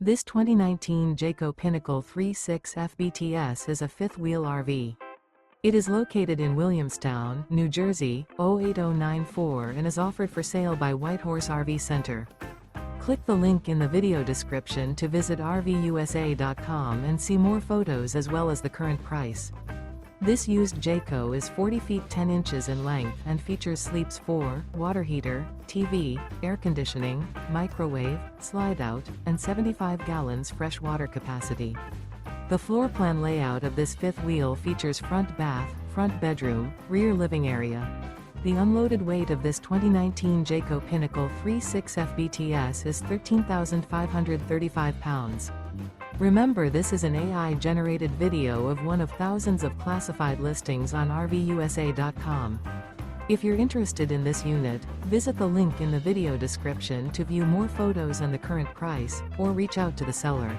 This 2019 Jayco Pinnacle 3.6 FBTS is a fifth-wheel RV. It is located in Williamstown, New Jersey, 08094 and is offered for sale by Whitehorse RV Center. Click the link in the video description to visit RVUSA.com and see more photos as well as the current price. This used Jayco is 40 feet 10 inches in length and features sleeps 4, water heater, TV, air conditioning, microwave, slide-out, and 75 gallons fresh water capacity. The floor plan layout of this fifth wheel features front bath, front bedroom, rear living area. The unloaded weight of this 2019 Jayco Pinnacle 3.6 FBTS is 13,535 pounds. Remember, this is an AI-generated video of one of thousands of classified listings on RVUSA.com. If you're interested in this unit, visit the link in the video description to view more photos and the current price, or reach out to the seller.